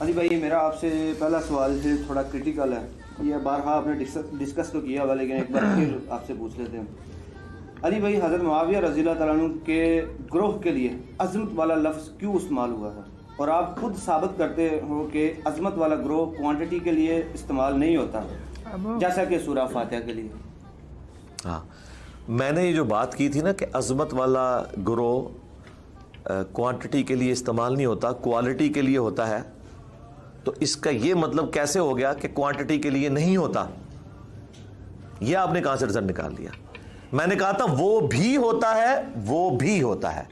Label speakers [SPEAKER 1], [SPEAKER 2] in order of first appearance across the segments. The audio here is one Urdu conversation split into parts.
[SPEAKER 1] علی بھائی میرا آپ سے پہلا سوال ہے تھوڑا کرٹیکل ہے، یہ بارہا آپ نے ڈسکس تو کیا ہوا لیکن ایک بار پھر آپ سے پوچھ لیتے ہیں۔ علی بھائی حضرت معاویہ رضی اللہ تعالیٰ عنہ کے گروہ کے لیے عظمت والا لفظ کیوں استعمال ہوا ہے؟ اور آپ خود ثابت کرتے ہو کہ عظمت والا گروہ کوانٹٹی کے لیے استعمال نہیں ہوتا جیسا کہ سورہ فاتحہ کے لیے۔
[SPEAKER 2] ہاں، میں نے یہ جو بات کی تھی نا کہ عظمت والا گروہ کوانٹٹی کے لیے استعمال نہیں ہوتا، کوالٹی کے لیے ہوتا ہے، تو اس کا یہ مطلب کیسے ہو گیا کہ کوانٹٹی کے لیے نہیں ہوتا؟ یہ آپ نے کہاں سے رزلٹ نکال لیا؟ میں نے کہا تھا وہ بھی ہوتا ہے، وہ بھی ہوتا ہے،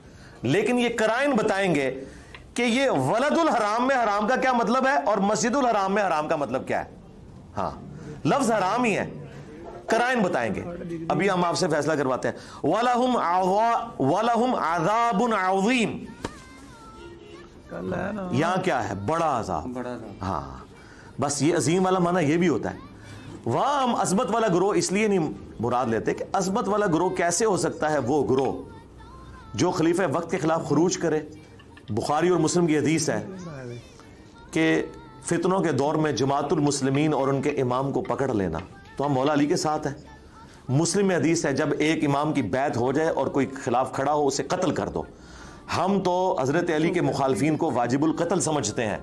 [SPEAKER 2] لیکن یہ قرائن بتائیں گے کہ یہ ولد الحرام میں حرام کا کیا مطلب ہے اور مسجد الحرام میں حرام کا مطلب کیا ہے۔ ہاں، لفظ حرام ہی ہے، قرائن بتائیں گے، ابھی ہم آپ سے فیصلہ کرواتے ہیں۔ وَلَهُمْ عَذَابٌ عَظِيمٌ، یہاں کیا ہے؟ بڑا عذاب۔ ہاں، بس یہ عظیم والا معنی یہ بھی ہوتا ہے۔ وہاں ہم عظمت والا گروہ اس لیے نہیں مراد لیتے کہ عظمت والا گروہ کیسے ہو سکتا ہے؟ وہ گروہ جو خلیفہ وقت کے خلاف خروج کرے۔ بخاری اور مسلم کی حدیث ہے کہ فتنوں کے دور میں جماعت المسلمین اور ان کے امام کو پکڑ لینا، تو ہم مولا علی کے ساتھ ہیں۔ مسلم میں حدیث ہے جب ایک امام کی بیعت ہو جائے اور کوئی خلاف کھڑا ہو اسے قتل کر دو۔ ہم تو حضرت علی کے مخالفین کو واجب القتل سمجھتے ہیں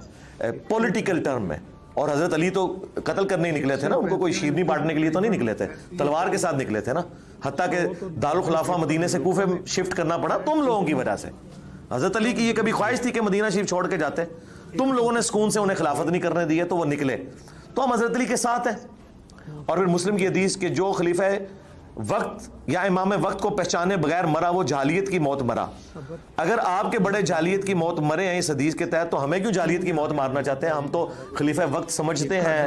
[SPEAKER 2] پولیٹیکل ٹرم میں، اور حضرت علی تو قتل کرنے ہی نکلے تھے نا، ان کو کوئی شیرنی بانٹنے کے لیے تو نہیں نکلے تھے، تلوار کے ساتھ نکلے تھے نا، حتیٰ کہ دارالخلافہ مدینے سے کوفے شفٹ کرنا پڑا تم لوگوں کی وجہ سے۔ حضرت علی کی یہ کبھی خواہش تھی کہ مدینہ شریف چھوڑ کے جاتے، تم لوگوں نے سکون سے انہیں خلافت نہیں کرنے دی ہے تو وہ نکلے، تو ہم حضرت علی کے ساتھ ہیں۔ اور پھر مسلم کی حدیث کہ جو خلیفہ وقت یا امام وقت کو پہچانے بغیر مرا وہ جاہلیت کی موت مرا۔ اگر آپ کے بڑے جاہلیت کی موت مرے ہیں اس حدیث کے تحت، تو ہمیں کیوں جاہلیت کی موت مارنا چاہتے ہیں؟ ہم تو خلیفہ وقت سمجھتے ہیں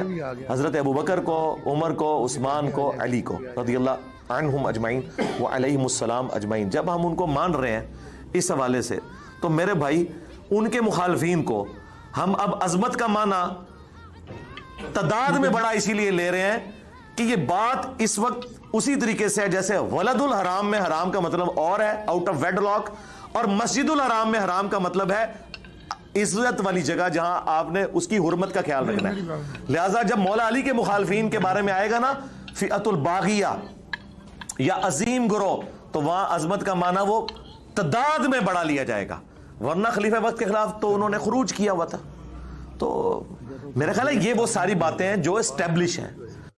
[SPEAKER 2] حضرت ابوبکر کو، عمر کو، عثمان کو، علی کو رضی اللہ عنہم اجمعین وعلیہم السلام اجمعین۔ جب ہم ان کو مان رہے ہیں اس حوالے سے، تو میرے بھائی ان کے مخالفین کو ہم اب عظمت کا معنی تعداد میں بڑا اسی لیے لے رہے ہیں کہ یہ بات اس وقت اسی طریقے سے ہے جیسے ولد الحرام میں حرام کا مطلب اور ہے، آؤٹ آف ویڈ لاک، اور مسجد الحرام میں حرام کا مطلب ہے عزت والی جگہ جہاں آپ نے اس کی حرمت کا خیال رکھنا ہے۔ لہٰذا جب مولا علی کے مخالفین کے بارے میں آئے گا نا فئۃ الباغیہ یا عظیم گروہ، تو وہاں عظمت کا معنی وہ تعداد میں بڑھا لیا جائے گا، ورنہ خلیفہ وقت کے خلاف تو انہوں نے خروج کیا ہوا تھا۔ تو میرا خیال ہے یہ وہ ساری باتیں ہیں جو اسٹیبلش ہیں۔